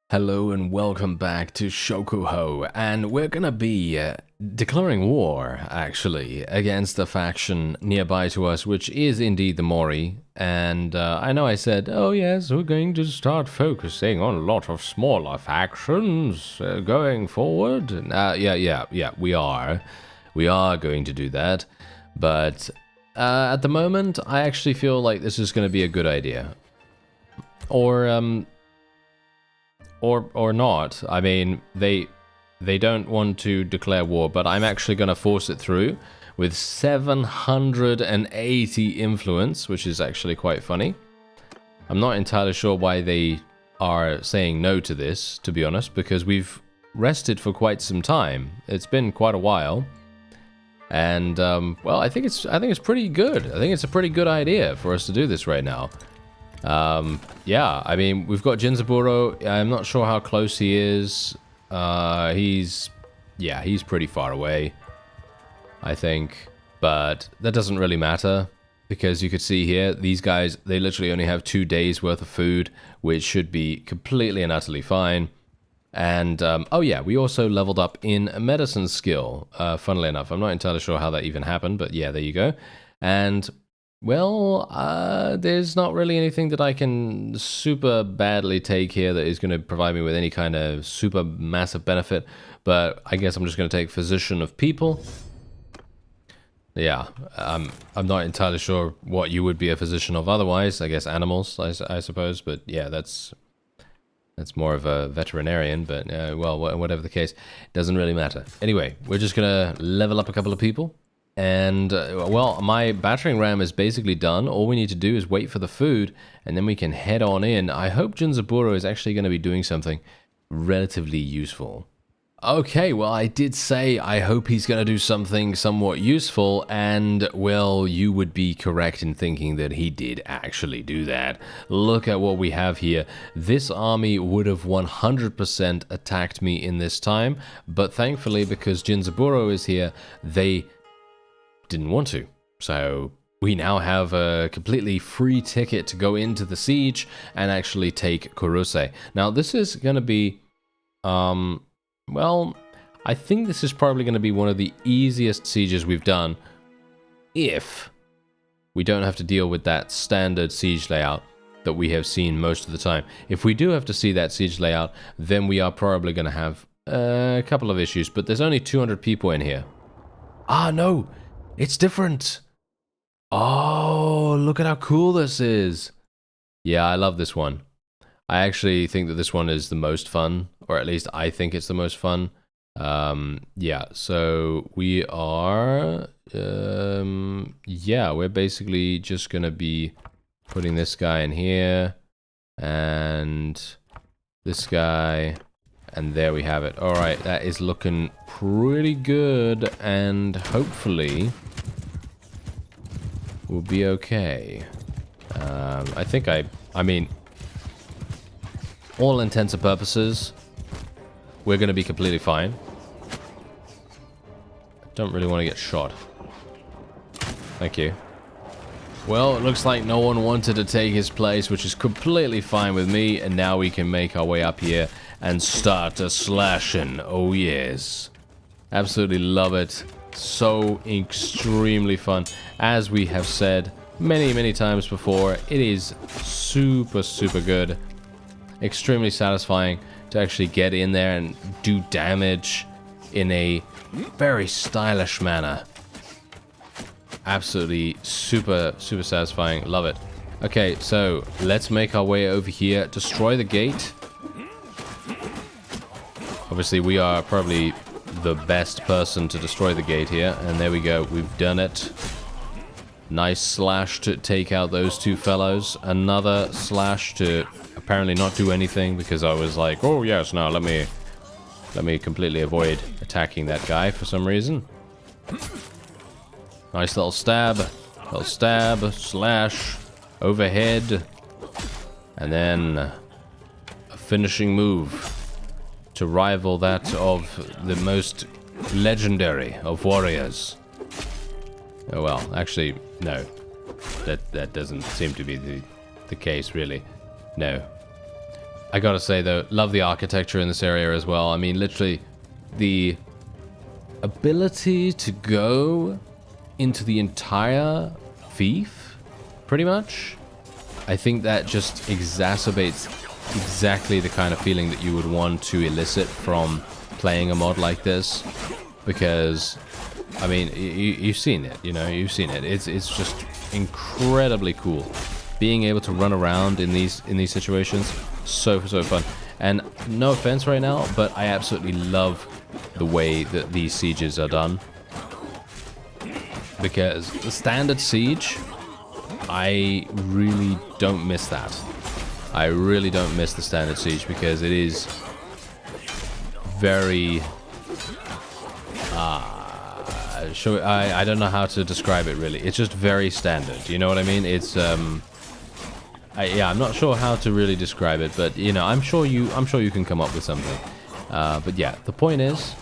Hello and welcome back to Shokuho, and we're gonna be declaring war, actually, against a faction nearby to us, which is indeed the MORI. And I know I said, oh yes, we're going to start focusing on a lot of smaller factions going forward. Yeah, we are. We are going to do that, but at the moment, I actually feel like this is gonna be a good idea. Or not. I mean, they don't want to declare war, but I'm actually going to force it through with 780 influence, which is actually quite funny. I'm not entirely sure why they are saying no to this, to be honest, because we've rested for quite some time. It's been quite a while. And well, I think it's pretty good. I think it's a pretty good idea for us to do this right now. Yeah, I mean, we've got Jinzaburo. I'm not sure how close he is. He's pretty far away, I think. But that doesn't really matter, because you could see here, these guys, they literally only have 2 days worth of food, which should be completely and utterly fine. And, oh yeah, we also leveled up in a medicine skill, funnily enough. I'm not entirely sure how that even happened, but yeah, there you go. And well, there's not really anything that I can super badly take here that is going to provide me with any kind of super massive benefit, but I guess I'm just going to take Physician of People. Yeah, I'm not entirely sure what you would be a physician of otherwise. I guess animals, I suppose, but yeah, that's more of a veterinarian, but well, whatever the case, it doesn't really matter. Anyway, we're just going to level up a couple of people. And, well, my battering ram is basically done. All we need to do is wait for the food, and then we can head on in. I hope Jinzaburo is actually going to be doing something relatively useful. Okay, well, I did say I hope he's going to do something somewhat useful, and, well, you would be correct in thinking that he did actually do that. Look at what we have here. This army would have 100% attacked me in this time, but thankfully, because Jinzaburo is here, they didn't want to. So we now have a completely free ticket to go into the siege and actually take Kurose. Now this is going to be, well, I think this is probably going to be one of the easiest sieges we've done if we don't have to deal with that standard siege layout that we have seen most of the time. If we do have to see that siege layout, then we are probably going to have a couple of issues, but there's only 200 people in here. Ah, no! It's different. Oh, look at how cool this is. Yeah, I love this one. I actually think that this one is the most fun, or at least I think it's the most fun. Yeah, so we are, yeah, we're basically just gonna be putting this guy in here, and this guy, and there we have it. All right, that is looking pretty good, and hopefully we'll be okay. I think I mean, all intents and purposes, we're going to be completely fine. Don't really want to get shot. Thank you. Well, it looks like no one wanted to take his place, which is completely fine with me, and now we can make our way up here and start a slashing. Oh yes. Absolutely love it. So extremely fun. As we have said many times before, it is super good. Extremely satisfying to actually get in there and do damage in a very stylish manner. Absolutely super satisfying. Love it. Okay, so let's make our way over here. Destroy the gate. Obviously, we are probably the best person to destroy the gate here, and there we go. We've done it. Nice slash to take out those two fellows. Another slash to apparently not do anything, because I was like, oh yes, now let me completely avoid attacking that guy for some reason. Nice little stab, slash, overhead, and then a finishing move to rival that of the most legendary of warriors. Oh well, actually, no. That doesn't seem to be the case, really. No. I gotta say though, love the architecture in this area as well. I mean, literally, the ability to go into the entire fief, pretty much, I think that just exacerbates exactly the kind of feeling that you would want to elicit from playing a mod like this. Because, I mean, you've seen it, you know, you've seen it. It's just incredibly cool. Being able to run around in these situations, so fun. And no offense right now, but I absolutely love the way that these sieges are done. Because the standard siege, I really don't miss that. I really don't miss the standard siege because it is very... I don't know how to describe it really. It's just very standard. You know what I mean? It's yeah, I'm not sure how to really describe it, but you know, I'm sure you can come up with something. But yeah, the point is,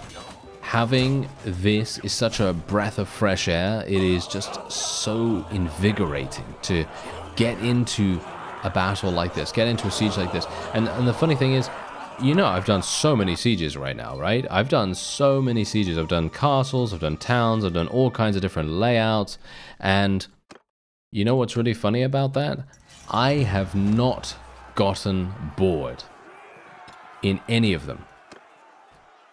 having this is such a breath of fresh air. It is just so invigorating to get into a battle like this, get into a siege like this. And the funny thing is, you know, I've done so many sieges right now, right? I've done so many sieges. I've done castles, I've done towns, I've done all kinds of different layouts. And you know what's really funny about that? I have not gotten bored in any of them.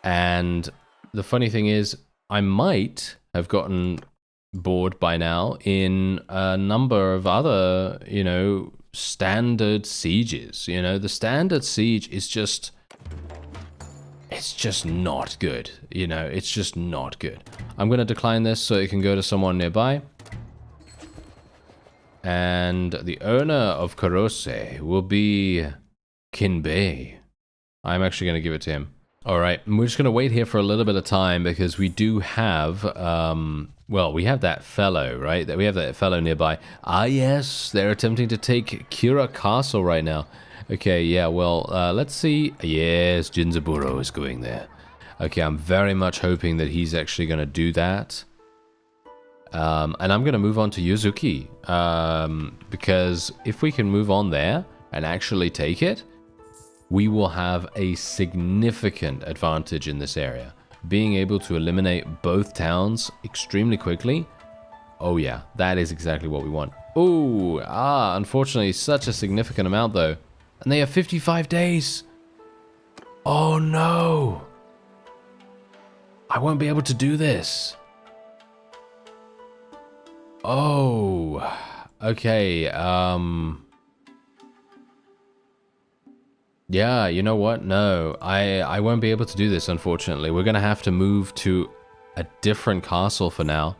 And the funny thing is, I might have gotten bored by now in a number of other, you know, standard sieges. You know, the standard siege is just... it's just not good. You know, it's just not good. I'm going to decline this so it can go to someone nearby. And the owner of Karose will be Kinbei. I'm actually going to give it to him. Alright, we're just going to wait here for a little bit of time because we do have, well, we have that fellow, right? We have that fellow nearby. Ah, yes, they're attempting to take Kira Castle right now. Okay, yeah, well, let's see. Yes, Jinzaburo is going there. Okay, I'm very much hoping that he's actually going to do that. And I'm going to move on to Yuzuki. Because if we can move on there and actually take it, we will have a significant advantage in this area. Being able to eliminate both towns extremely quickly. Oh yeah, that is exactly what we want. Ooh, unfortunately, such a significant amount though. And they have 55 days. Oh no. I won't be able to do this. Oh, okay, yeah, you know what? No, I won't be able to do this, unfortunately. We're going to have to move to a different castle for now.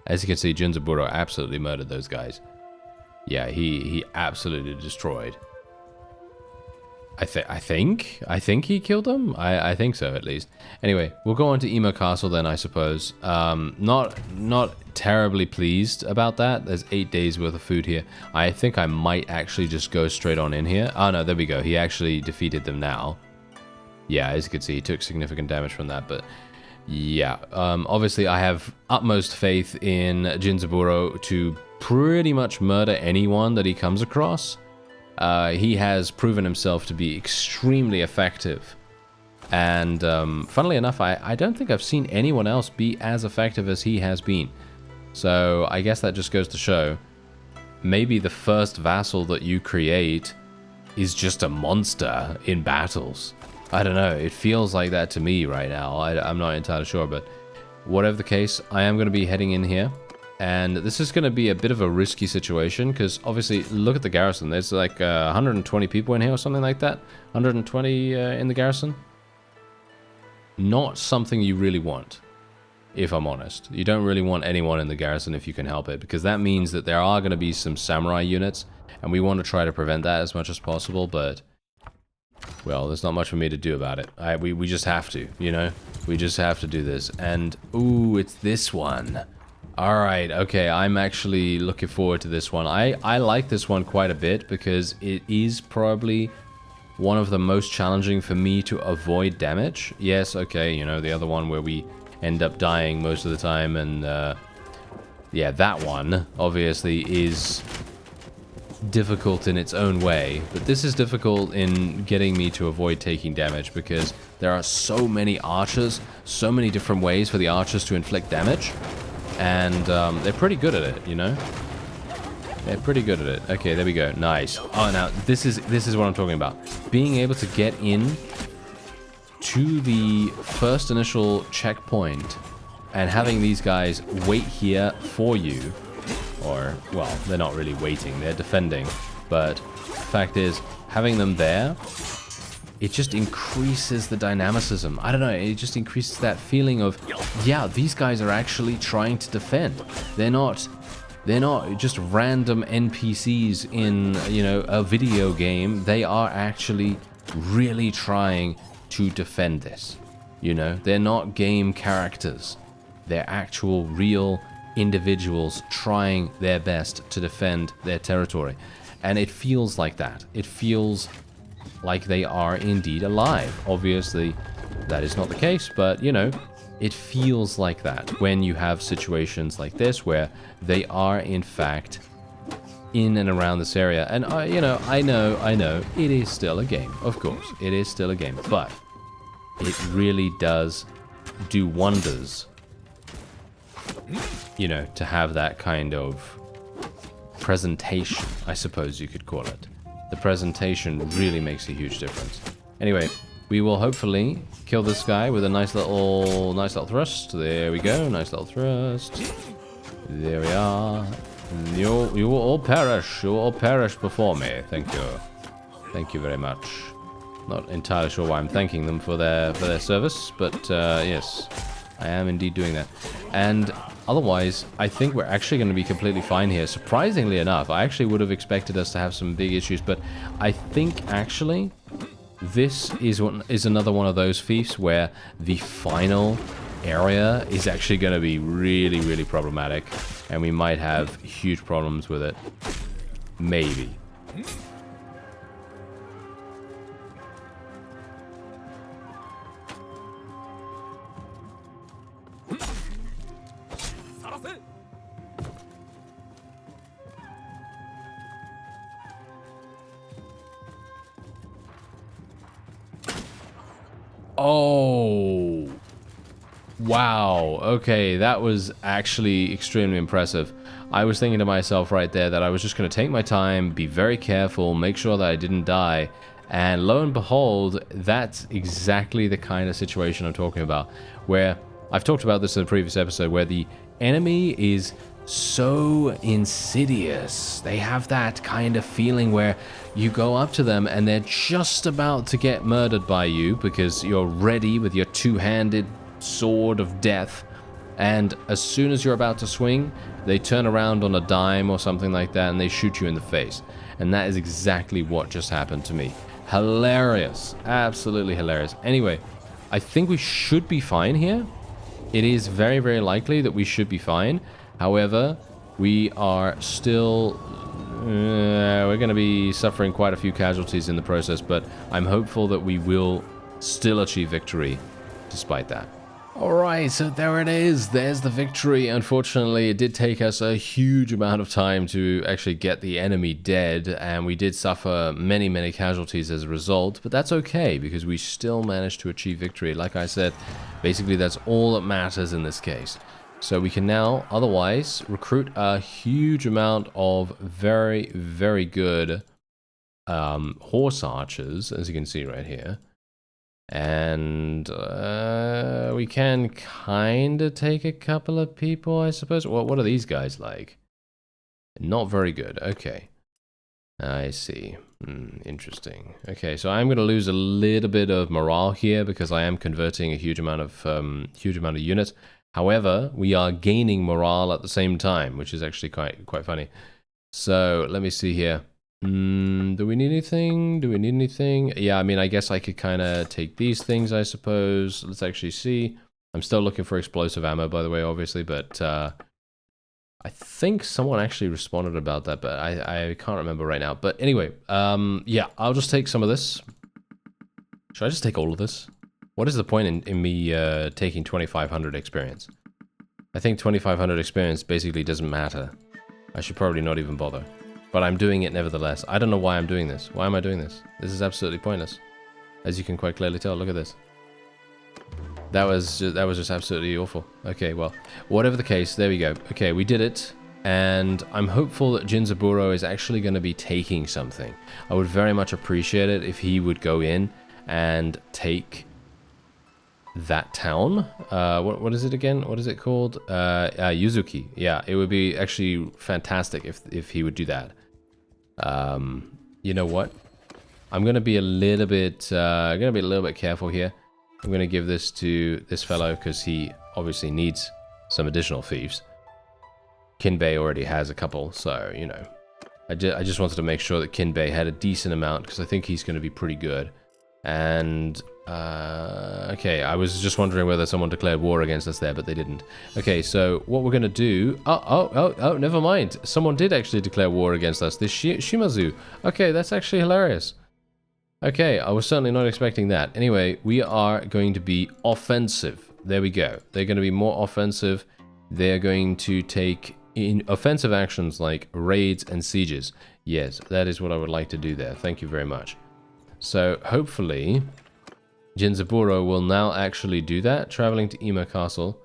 As you can see, Jinzaburo absolutely murdered those guys. Yeah, he absolutely destroyed. I think he killed them? I think so, at least. Anyway, we'll go on to Imo Castle then, I suppose. Not terribly pleased about that. There's 8 days worth of food here. I think I might actually just go straight on in here. Oh, no, there we go. He actually defeated them now. Yeah, as you can see, he took significant damage from that, but... yeah, obviously I have utmost faith in Jinzaburo to pretty much murder anyone that he comes across. He has proven himself to be extremely effective. And funnily enough, I don't think I've seen anyone else be as effective as he has been. So I guess that just goes to show, maybe the first vassal that you create is just a monster in battles. I don't know, it feels like that to me right now. I'm not entirely sure, but whatever the case, I am going to be heading in here. And this is going to be a bit of a risky situation, because obviously, look at the garrison. There's like 120 people in here or something like that. 120 in the garrison. Not something you really want, if I'm honest. You don't really want anyone in the garrison if you can help it, because that means that there are going to be some samurai units, and we want to try to prevent that as much as possible, but... well, there's not much for me to do about it. We just have to, you know? We just have to do this. And, ooh, it's this one. Alright, okay, I'm actually looking forward to this one. I like this one quite a bit because it is probably one of the most challenging for me to avoid damage. Yes, okay, you know, the other one where we end up dying most of the time, and yeah, that one obviously is difficult in its own way, but this is difficult in getting me to avoid taking damage because there are so many archers, so many different ways for the archers to inflict damage, and they're pretty good at it, you know? They're pretty good at it. Okay, there we go. Nice. Oh, now this is what I'm talking about. Being able to get in to the first initial checkpoint and having these guys wait here for you. Or, well, they're not really waiting, they're defending. But the fact is, having them there, it just increases the dynamicism. I don't know, it just increases that feeling of, yeah, these guys are actually trying to defend. They're not just random NPCs in, you know, a video game. They are actually really trying to defend this. You know, they're not game characters. They're actual, real individuals trying their best to defend their territory. And it feels like that. It feels like they are indeed alive. Obviously, that is not the case, but, you know, it feels like that when you have situations like this where they are, in fact, in and around this area. And, you know, I know, it is still a game. Of course, it is still a game. But it really does do wonders, you know, to have that kind of presentation, I suppose you could call it. The presentation really makes a huge difference. Anyway, we will hopefully kill this guy with a nice little thrust. There we go, nice little thrust. There we are. You will all perish. You will all perish before me. Thank you. Thank you very much. Not entirely sure why I'm thanking them for their service, but yes, I am indeed doing that. And otherwise, I think we're actually going to be completely fine here. Surprisingly enough, I actually would have expected us to have some big issues, but I think actually this is another one of those fiefs where the final area is actually going to be really, really problematic, and we might have huge problems with it. Maybe. Oh, wow. Okay, that was actually extremely impressive. I was thinking to myself right there that I was just going to take my time, be very careful, make sure that I didn't die, and lo and behold, that's exactly the kind of situation I'm talking about, where I've talked about this in the previous episode, where the enemy is so insidious. They have that kind of feeling where you go up to them and they're just about to get murdered by you because you're ready with your two-handed sword of death, and as soon as you're about to swing, they turn around on a dime or something like that and they shoot you in the face. And that is exactly what just happened to me. Hilarious. Absolutely hilarious. Anyway, I think we should be fine here. It is very, very likely that we should be fine. However, we are still... we're going to be suffering quite a few casualties in the process, but I'm hopeful that we will still achieve victory despite that. Alright, so there it is. There's the victory. Unfortunately, it did take us a huge amount of time to actually get the enemy dead, and we did suffer many, many casualties as a result, but that's okay because we still managed to achieve victory. Like I said, basically that's all that matters in this case. So we can now, otherwise, recruit a huge amount of very, very good horse archers, as you can see right here. And we can kind of take a couple of people, I suppose. What are these guys like? Not very good. Okay. I see. Interesting. Okay, so I'm going to lose a little bit of morale here because I am converting a huge amount of units. However, we are gaining morale at the same time, which is actually quite funny. So let me see here. Do we need anything? Do we need anything? Yeah, I mean, I guess I could kind of take these things, I suppose. Let's actually see. I'm still looking for explosive ammo, by the way, obviously, but I think someone actually responded about that, but I can't remember right now. But anyway, yeah, I'll just take some of this. Should I just take all of this? What is the point in me taking 2,500 experience? I think 2,500 experience basically doesn't matter. I should probably not even bother. but I'm doing it nevertheless. I don't know why I'm doing this. Why am I doing this? This is absolutely pointless. As you can quite clearly tell, look at this. That was just absolutely awful. Okay, well, whatever the case, there we go. Okay, we did it, and I'm hopeful that Jinzaburo is actually going to be taking something. I would very much appreciate it if he would go in and take that town. What is it again? What is it called? Yuzuki. Yeah, it would be actually fantastic if he would do that. You know what? I'm gonna be a little bit careful here. I'm gonna give this to this fellow because he obviously needs some additional thieves. Kinbei already has a couple, so you know. I just wanted to make sure that Kinbei had a decent amount because I think he's going to be pretty good. And okay, I was just wondering whether someone declared war against us there, but they didn't. Okay, so what we're gonna do? Oh, never mind. Someone did actually declare war against us. This Shimazu. Okay, that's actually hilarious. Okay, I was certainly not expecting that. Anyway, we are going to be offensive. There we go. They're going to be more offensive. They're going to take in offensive actions like raids and sieges. Yes, that is what I would like to do there. Thank you very much. So hopefully Jinzaburo will now actually do that, traveling to Ima Castle.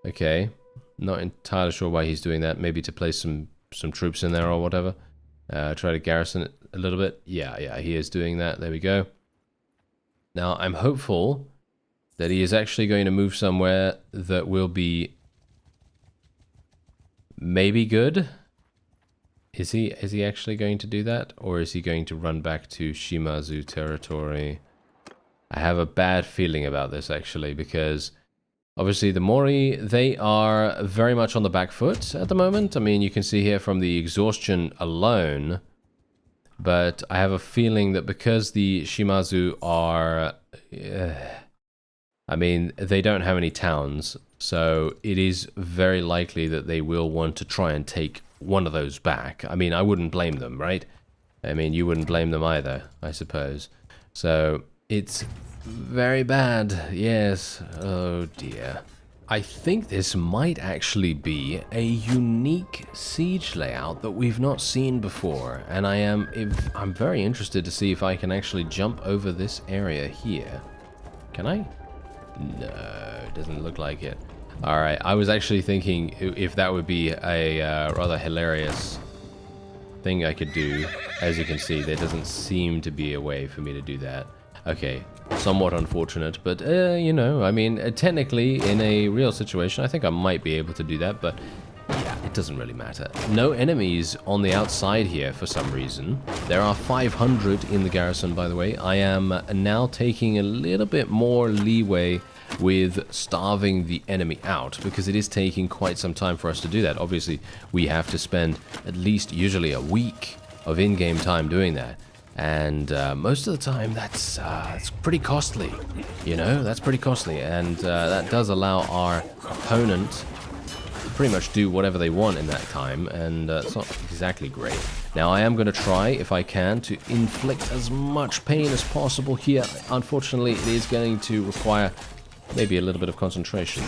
Okay, not entirely sure why he's doing that. Maybe to place some troops in there or whatever. Try to garrison it a little bit. Yeah, he is doing that. There we go. Now I'm hopeful that he is actually going to move somewhere that will be maybe good. Is he actually going to do that? Or is he going to run back to Shimazu territory? I have a bad feeling about this, actually, because obviously the MORI, they are very much on the back foot at the moment. I mean, you can see here from the exhaustion alone, but I have a feeling that because the Shimazu are... I mean, they don't have any towns, so it is very likely that they will want to try and take one of those back. I mean, I wouldn't blame them, right? I mean, you wouldn't blame them either, I suppose. So, it's very bad, yes. Oh dear. I think this might actually be a unique siege layout that we've not seen before, and I'm very interested to see if I can actually jump over this area here. Can I? No, it doesn't look like it. Alright, I was actually thinking if that would be a rather hilarious thing I could do. As you can see, there doesn't seem to be a way for me to do that. Okay, somewhat unfortunate, but you know, I mean, technically in a real situation, I think I might be able to do that, but yeah, it doesn't really matter. No enemies on the outside here for some reason. There are 500 in the garrison, by the way. I am now taking a little bit more leeway with starving the enemy out, because it is taking quite some time for us to do that. Obviously, we have to spend at least usually a week of in-game time doing that. And most of the time, that's pretty costly, you know, that's pretty costly. And that does allow our opponent to pretty much do whatever they want in that time, and it's not exactly great. Now, I am going to try, if I can, to inflict as much pain as possible here. Unfortunately, it is going to require maybe a little bit of concentration.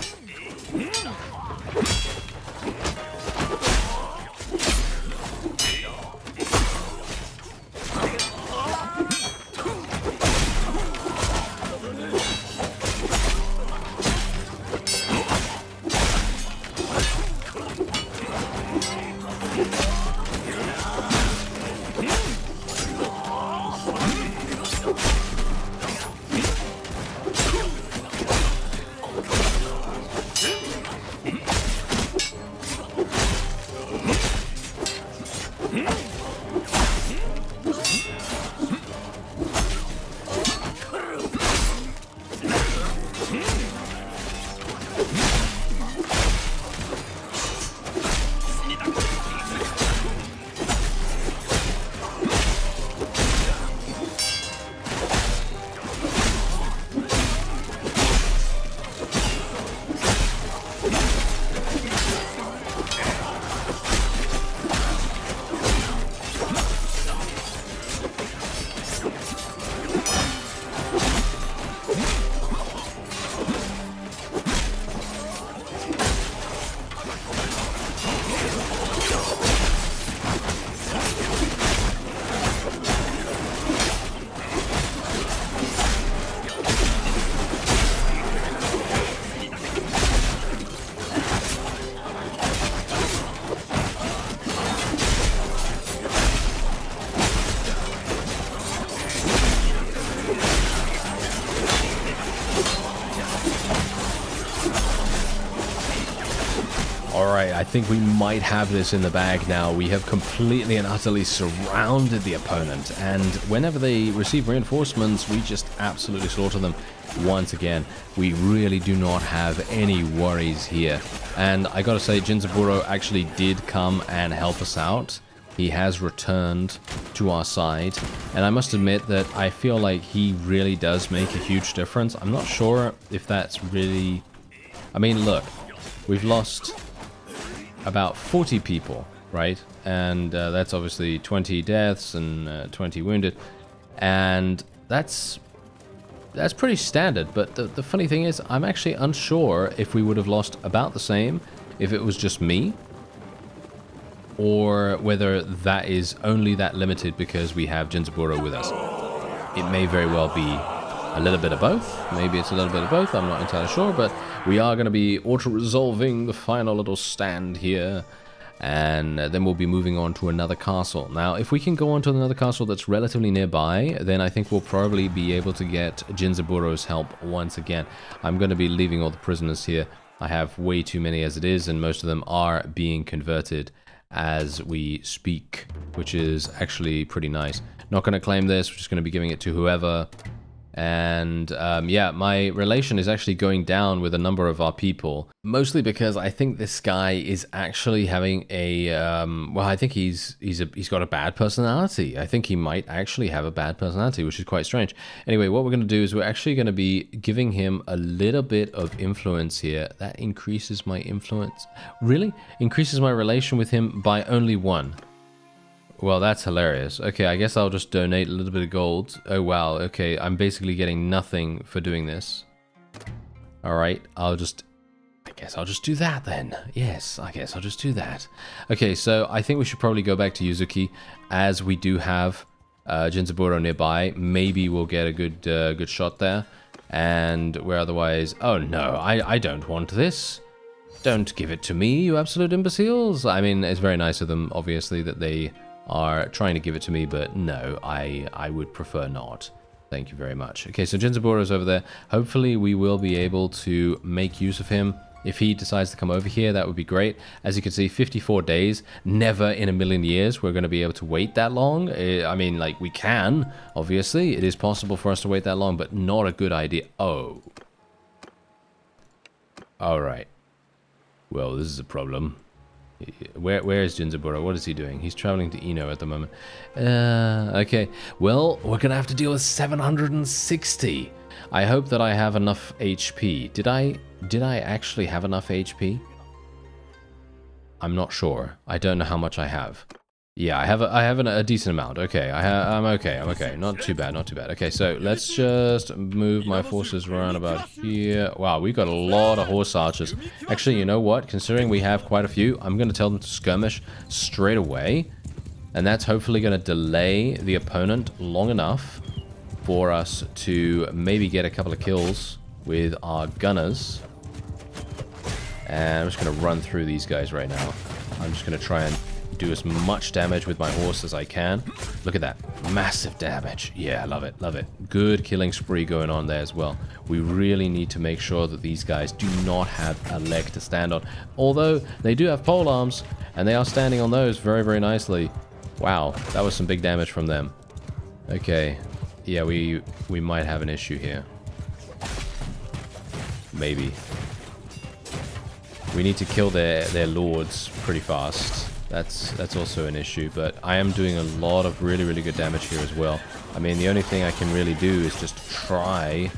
Alright, I think we might have this in the bag now. We have completely and utterly surrounded the opponent, and whenever they receive reinforcements, we just absolutely slaughter them once again. We really do not have any worries here. And I gotta say, Jinzaburo actually did come and help us out. He has returned to our side, and I must admit that I feel like he really does make a huge difference. I'm not sure if that's really... I mean, look, we've lost about 40 people, right? And that's obviously 20 deaths and 20 wounded, and that's pretty standard. But the funny thing is, I'm actually unsure if we would have lost about the same if it was just me, or whether that is only that limited because we have Jinzaburo with us. It may very well be a little bit of both. Maybe it's a little bit of both, I'm not entirely sure, but we are going to be auto-resolving the final little stand here, and then we'll be moving on to another castle. Now, if we can go on to another castle that's relatively nearby, then I think we'll probably be able to get Jinzaburo's help once again. I'm going to be leaving all the prisoners here. I have way too many as it is, and most of them are being converted as we speak, which is actually pretty nice. Not going to claim this, we're just going to be giving it to whoever. And yeah, my relation is actually going down with a number of our people, mostly because I think this guy is actually having a well, I think he's got a bad personality. I think he might actually have a bad personality, which is quite strange. Anyway, what we're going to do is we're actually going to be giving him a little bit of influence here. That increases my influence. Really? Increases my relation with him by only 1. Well, that's hilarious. Okay, I guess I'll just donate a little bit of gold. Oh, wow. Okay, I'm basically getting nothing for doing this. Alright, I guess I'll just do that then. Yes, I guess I'll just do that. Okay, so I think we should probably go back to Yuzuki, as we do have Jinzaburo nearby. Maybe we'll get a good shot there. And we're otherwise... Oh, no, I don't want this. Don't give it to me, you absolute imbeciles. I mean, it's very nice of them, obviously, that they are trying to give it to me, but no, I would prefer not. Thank you very much. Okay, so Jinzaburo's over there. Hopefully we will be able to make use of him. If he decides to come over here, that would be great. As you can see, 54 days. Never in a million years we're going to be able to wait that long. I mean, like, we can, obviously. It is possible for us to wait that long, but not a good idea. Oh. Alright. Well, this is a problem. Where is Jinzaburo? What is he doing? He's traveling to Ino at the moment. Okay. Well, we're going to have to deal with 760. I hope that I have enough HP. Did I actually have enough HP? I'm not sure. I don't know how much I have. Yeah, I have a decent amount. Okay, I'm okay. Not too bad, not too bad. Okay, so let's just move my forces around about here. Wow, we've got a lot of horse archers. Actually, you know what? Considering we have quite a few, I'm going to tell them to skirmish straight away. And that's hopefully going to delay the opponent long enough for us to maybe get a couple of kills with our gunners. And I'm just going to run through these guys right now. I'm just going to try and do as much damage with my horse as I can. Look at that. Massive damage. Yeah, love it, love it. Good killing spree going on there as well. We really need to make sure that these guys do not have a leg to stand on. Although, they do have pole arms, and they are standing on those very, very nicely. Wow, that was some big damage from them. Okay. Yeah, we might have an issue here. Maybe. We need to kill their lords pretty fast. That's also an issue, but I am doing a lot of really, really good damage here as well. I mean, the only thing I can really do is just try...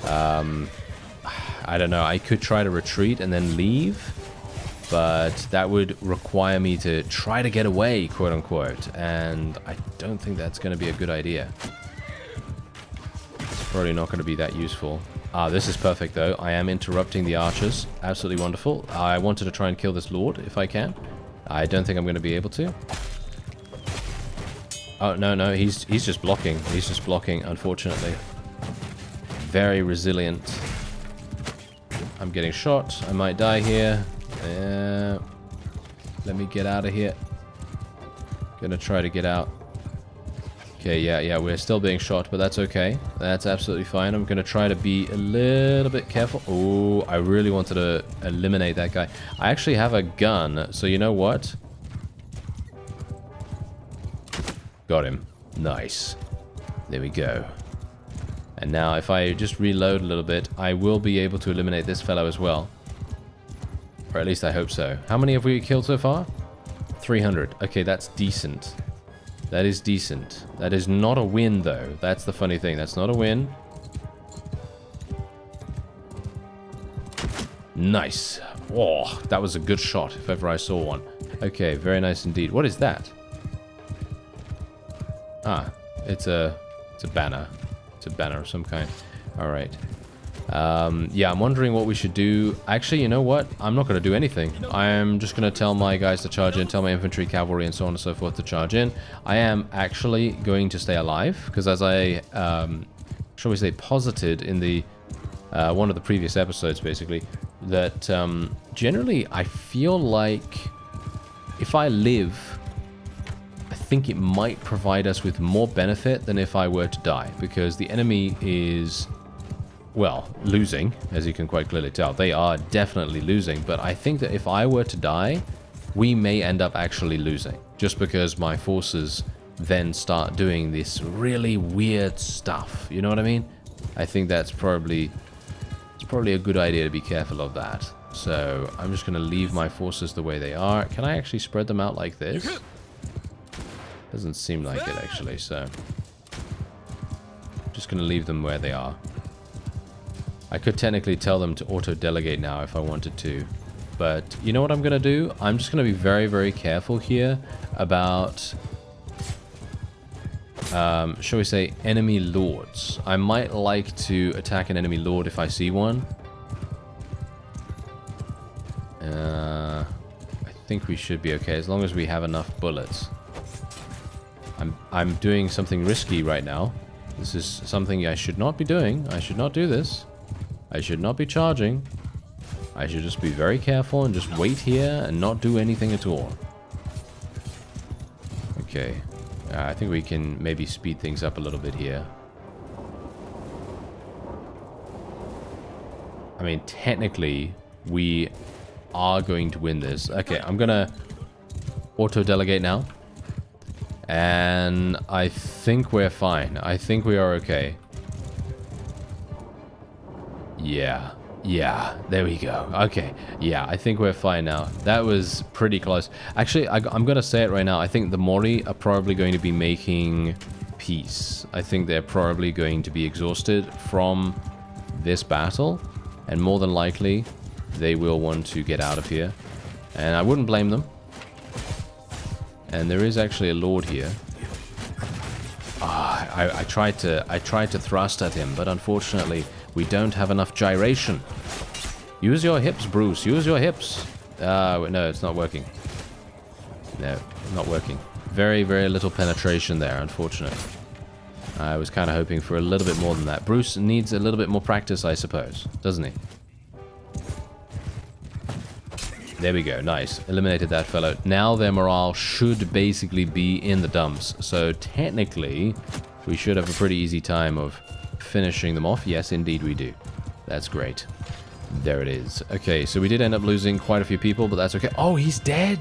I don't know, I could try to retreat and then leave, but that would require me to try to get away, quote-unquote, and I don't think that's going to be a good idea. It's probably not going to be that useful. Ah, this is perfect, though. I am interrupting the archers. Absolutely wonderful. I wanted to try and kill this lord, if I can. I don't think I'm going to be able to. Oh, no, he's just blocking. He's just blocking, unfortunately. Very resilient. I'm getting shot. I might die here. Let me get out of here. Gonna try to get out. Okay, yeah, we're still being shot, but that's okay. That's absolutely fine. I'm going to try to be a little bit careful. Oh, I really wanted to eliminate that guy. I actually have a gun, so you know what? Got him. Nice. There we go. And now if I just reload a little bit, I will be able to eliminate this fellow as well. Or at least I hope so. How many have we killed so far? 300. Okay, that's decent. That is decent. That is not a win, though. That's the funny thing. That's not a win. Nice. Oh, that was a good shot, if ever I saw one. Okay, very nice indeed. What is that? Ah, it's a banner. It's a banner of some kind. All right. Yeah, I'm wondering what we should do. Actually, you know what? I'm not going to do anything. I'm just going to tell my guys to charge in, tell my infantry, cavalry, and so on and so forth to charge in. I am actually going to stay alive, because as I, shall we say, posited in the one of the previous episodes, basically, that generally I feel like if I live, I think it might provide us with more benefit than if I were to die, because the enemy is... well, losing, as you can quite clearly tell. They are definitely losing, but I think that if I were to die, we may end up actually losing. Just because my forces then start doing this really weird stuff. You know what I mean? I think that's probably... it's probably a good idea to be careful of that. So, I'm just going to leave my forces the way they are. Can I actually spread them out like this? Doesn't seem like it, actually, so... just going to leave them where they are. I could technically tell them to auto-delegate now if I wanted to. But you know what I'm going to do? I'm just going to be very, very careful here about, shall we say, enemy lords. I might like to attack an enemy lord if I see one. I think we should be okay as long as we have enough bullets. I'm doing something risky right now. This is something I should not be doing. I should not do this. I should not be charging. I should just be very careful and just wait here and not do anything at all. Okay. I think we can maybe speed things up a little bit here. I mean, technically, we are going to win this. Okay, I'm gonna auto-delegate now. And I think we're fine. I think we are okay. Yeah, there we go. Okay, yeah, I think we're fine now. That was pretty close. Actually, I'm going to say it right now. I think the MORI are probably going to be making peace. I think they're probably going to be exhausted from this battle. And more than likely, they will want to get out of here. And I wouldn't blame them. And there is actually a lord here. I tried to thrust at him, but unfortunately... we don't have enough gyration. Use your hips, Bruce. Use your hips. No, it's not working. No, not working. Very, very little penetration there, unfortunately. I was kind of hoping for a little bit more than that. Bruce needs a little bit more practice, I suppose. Doesn't he? There we go. Nice. Eliminated that fellow. Now their morale should basically be in the dumps. So technically, we should have a pretty easy time of... finishing them off. Yes, indeed we do. That's great. There it is. Okay, so we did end up losing quite a few people, but that's okay. Oh, he's dead!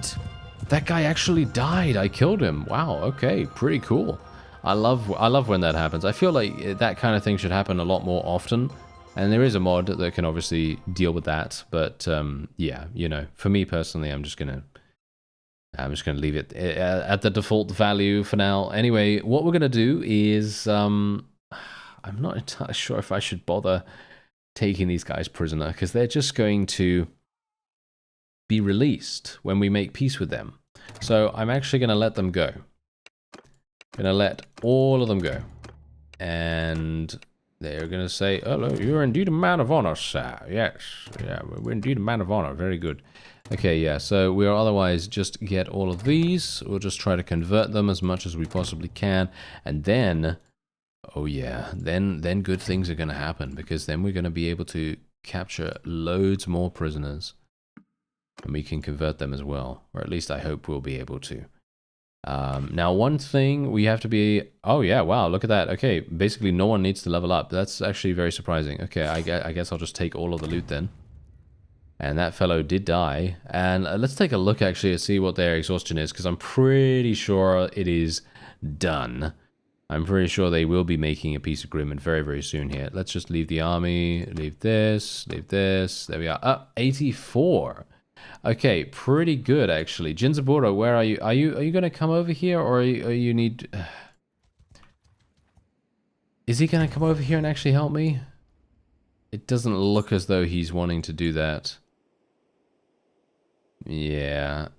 That guy actually died. I killed him. Wow, okay. Pretty cool. I love when that happens. I feel like that kind of thing should happen a lot more often. And there is a mod that can obviously deal with that. But, yeah, you know, for me personally, I'm just gonna leave it at the default value for now. Anyway, what we're gonna do is... I'm not entirely sure if I should bother taking these guys prisoner, because they're just going to be released when we make peace with them. So I'm actually going to let them go. Going to let all of them go. And they're going to say, oh, you're indeed a man of honor, sir. Yes, yeah, we're indeed a man of honor. Very good. Okay, yeah, so we'll otherwise just get all of these. We'll just try to convert them as much as we possibly can. And then... oh yeah, then good things are going to happen, because then we're going to be able to capture loads more prisoners. And we can convert them as well. Or at least I hope we'll be able to. Now, one thing we have to be... Oh, yeah, wow, look at that. Okay, basically no one needs to level up. That's actually very surprising. Okay, I guess I'll just take all of the loot then. And that fellow did die. And let's take a look, actually, to see what their exhaustion is, because I'm pretty sure it is done. I'm pretty sure they will be making a peace agreement very, very soon here. Let's just leave the army, leave this. There we are. 84. Okay, pretty good, actually. Jinzaburo, where are you? Are you going to come over here, or are you need... Is he going to come over here and actually help me? It doesn't look as though he's wanting to do that. Yeah.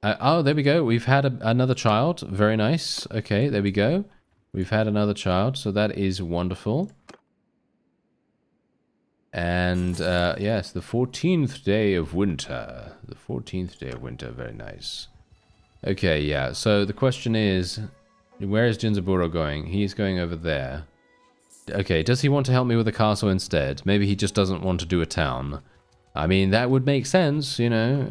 Oh, there we go. We've had another child. Very nice. Okay, there we go. We've had another child, so that is wonderful. And, yes, the 14th day of winter. The 14th day of winter, very nice. Okay, yeah, so the question is, where is Jinzaburo going? He's going over there. Okay, does he want to help me with a castle instead? Maybe he just doesn't want to do a town. I mean, that would make sense, you know.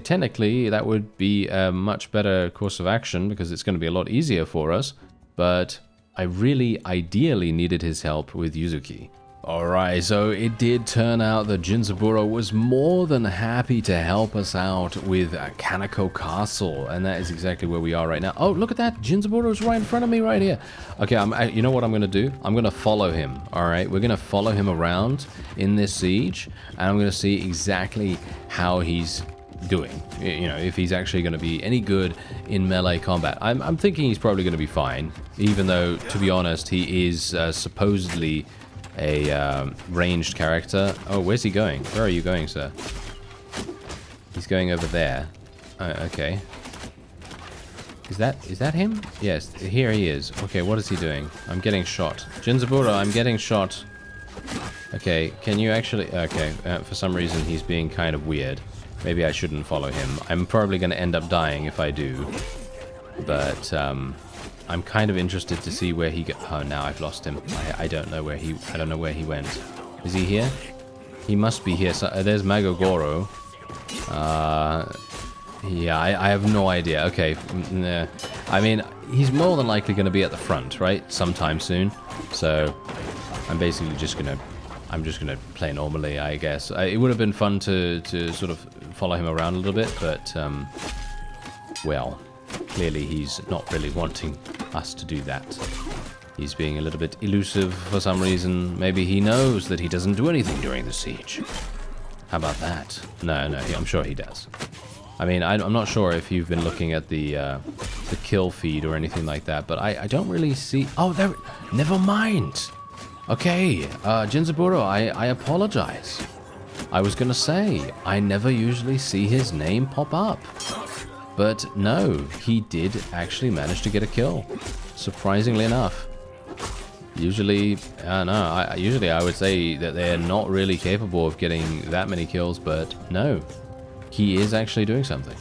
Technically, that would be a much better course of action because it's going to be a lot easier for us. But I really, ideally needed his help with Yuzuki. Alright, so it did turn out that Jinzaburo was more than happy to help us out with Kaneko Castle, and that is exactly where we are right now. Oh, look at that! Jinzaburo's right in front of me right here. Okay, you know what I'm going to do? I'm going to follow him, alright? We're going to follow him around in this siege, and I'm going to see exactly how he's doing. You know, if he's actually going to be any good in melee combat. I'm thinking he's probably going to be fine, even though, to be honest, he is supposedly a ranged character. Oh, where's he going? Where are you going, sir? He's going over there. Okay. Is that him? Yes, here he is. Okay, what is he doing? I'm getting shot. Jinzaburo, I'm getting shot. Okay, can you actually... Okay, for some reason he's being kind of weird. Maybe I shouldn't follow him. I'm probably going to end up dying if I do. But, I'm kind of interested to see where he go. Oh, now I've lost him. I don't know where he went. Is he here? He must be here. So, there's Magogoro. Yeah, I have no idea. Okay. I mean, he's more than likely going to be at the front, right? Sometime soon. So, I'm basically just going to play normally, I guess. It would have been fun to sort of follow him around a little bit, but, well, clearly he's not really wanting us to do that. He's being a little bit elusive for some reason. Maybe he knows that he doesn't do anything during the siege. How about that? No, I'm sure he does. I mean, I'm not sure if you've been looking at the kill feed or anything like that, but I don't really see... Oh, there... Never mind! Okay, Jinzaburo, I apologize. I was gonna say, I never usually see his name pop up. But no, he did actually manage to get a kill, surprisingly enough. Usually, usually I would say that they're not really capable of getting that many kills, but no, he is actually doing something.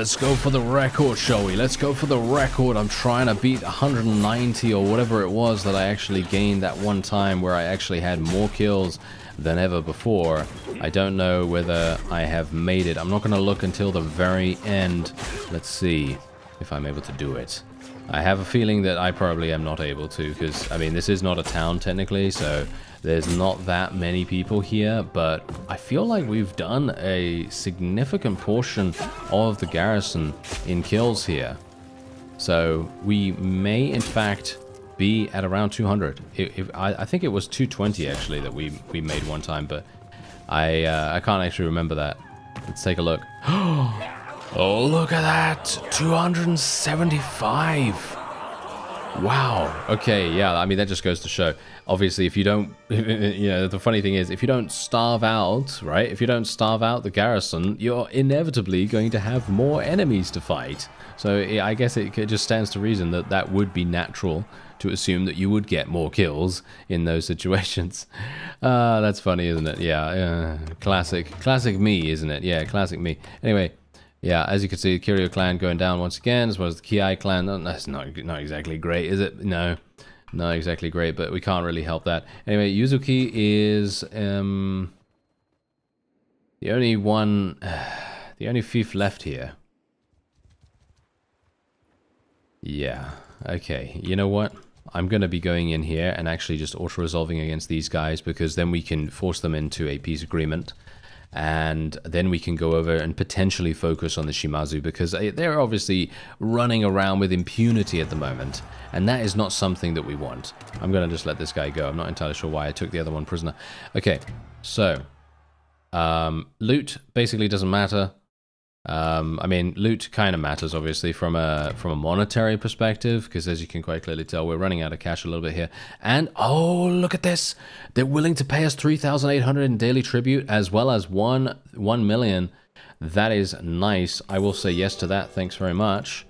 let's go for the record, shall we? Let's go for the record. I'm trying to beat 190 or whatever it was that I actually gained that one time where I actually had more kills than ever before. I don't know whether I have made it. I'm not going to look until the very end. Let's see if I'm able to do it. I have a feeling that I probably am not able to, because, I mean, this is not a town technically, so there's not that many people here, but I feel like we've done a significant portion of the garrison in kills here. So we may, in fact, be at around 200. I think it was 220, actually, that we made one time, but I can't actually remember that. Let's take a look. Oh, look at that! 275! Wow. Okay, yeah, I mean, that just goes to show. Obviously, if you don't, you know, the funny thing is, if you don't starve out, right? If you don't starve out the garrison, you're inevitably going to have more enemies to fight. So I guess it just stands to reason that that would be natural to assume that you would get more kills in those situations. That's funny, isn't it? Yeah, classic me, isn't it? Yeah, classic me. Anyway. Yeah, as you can see, the Kiryu clan going down once again, as well as the Kiai clan. That's not exactly great, is it? No, not exactly great, but we can't really help that. Anyway, Yuzuki is the only one, the only fief left here. Yeah, okay. You know what? I'm going to be going in here and actually just auto-resolving against these guys, because then we can force them into a peace agreement. And then we can go over and potentially focus on the Shimazu, because they're obviously running around with impunity at the moment, and that is not something that we want. I'm going to just let this guy go. I'm not entirely sure why I took the other one prisoner. Okay, so loot basically doesn't matter. I mean, loot kind of matters, obviously, from a monetary perspective, because as you can quite clearly tell, we're running out of cash a little bit here. And, oh, look at this! They're willing to pay us 3,800 in daily tribute, as well as 1 million. That is nice. I will say yes to that, thanks very much.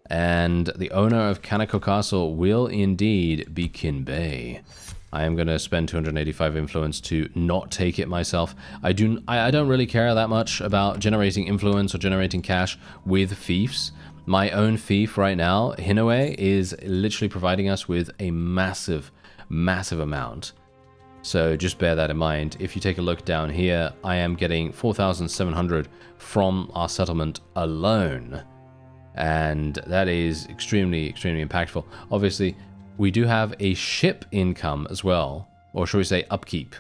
And the owner of Kaneko Castle will indeed be Kinbei. I am going to spend 285 influence to not take it myself. I don't really care that much about generating influence or generating cash with fiefs. My own fief right now, Hinoue, is literally providing us with a massive, massive amount. So just bear that in mind. If you take a look down here, I am getting 4,700 from our settlement alone. And that is extremely, extremely impactful. Obviously, we do have a ship income as well, or shall we say upkeep.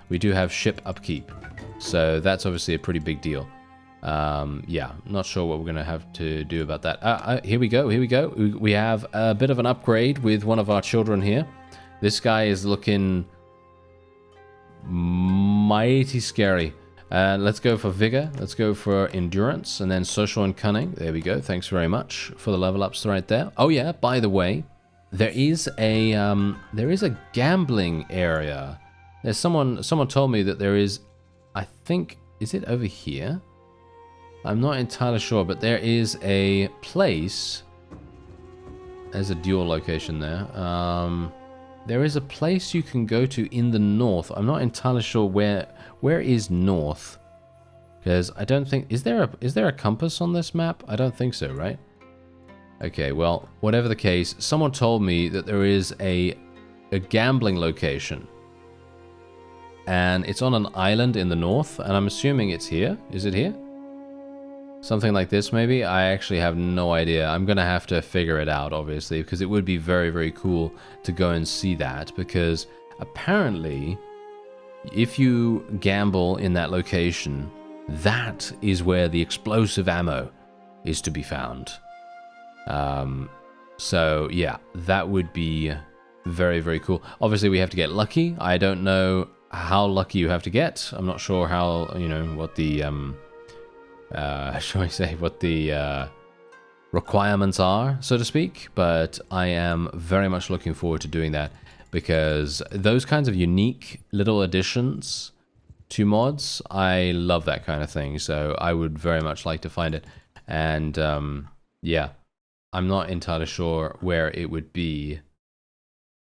We do have ship upkeep, so that's obviously a pretty big deal. Yeah, not sure what we're going to have to do about that. Here we go, here we go. We have a bit of an upgrade with one of our children here. This guy is looking mighty scary. Let's go for vigor, let's go for endurance, and then social and cunning. There we go, thanks very much for the level ups right there. Oh yeah, by the way, there is a gambling area. There's someone told me that there is, I think, is it over here? I'm not entirely sure, but there is a place. There's a dual location there. There is a place you can go to in the north. I'm not entirely sure where is north, because I don't think, is there a compass on this map? I don't think so, right? Okay, well, whatever the case, someone told me that there is a gambling location. And it's on an island in the north, and I'm assuming it's here. Is it here? Something like this, maybe? I actually have no idea. I'm gonna have to figure it out, obviously, because it would be very, very cool to go and see that, because apparently, if you gamble in that location, that is where the explosive ammo is to be found. So yeah, that would be very, very cool. Obviously, we have to get lucky. I don't know how lucky you have to get. I'm not sure how, you know, what the, shall I say, what the, requirements are, so to speak, but I am very much looking forward to doing that, because those kinds of unique little additions to mods, I love that kind of thing, so I would very much like to find it. And, yeah. I'm not entirely sure where it would be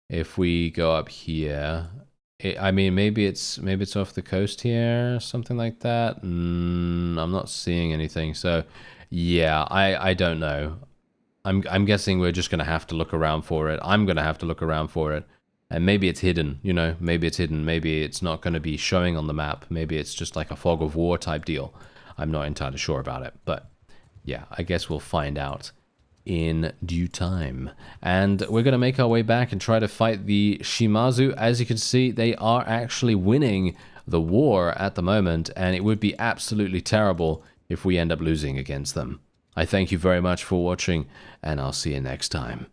if we go up here. I mean, maybe it's off the coast here, something like that. I'm not seeing anything. So, Yeah, I don't know. I'm guessing we're just gonna have to look around for it. I'm gonna have to look around for it. And maybe it's hidden, you know, maybe it's hidden. Maybe it's not gonna be showing on the map. Maybe it's just like a fog of war type deal. I'm not entirely sure about it, but yeah, I guess we'll find out in due time. And we're going to make our way back and try to fight the Shimazu. As you can see, they are actually winning the war at the moment, and it would be absolutely terrible if we end up losing against them. I thank you very much for watching, and I'll see you next time.